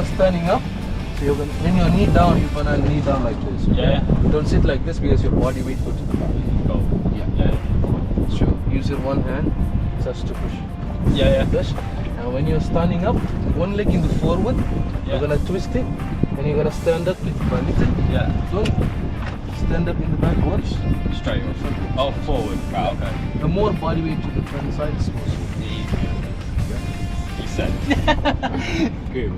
you're standing up, so you're gonna, when you're knee down, you're gonna knee down like this. Okay? Yeah. Don't sit like this because your body weight goes to the back. Go. Yeah. Sure. Use your one hand, just to push. Yeah. Push. And when you're standing up, one leg in the forward, Yeah. you're gonna twist it, and you're gonna stand up with one little. Yeah. Don't stand up in the backwards. Straight. Oh, forward. Right. Okay. The more body weight to the front side is possible. You said. Good.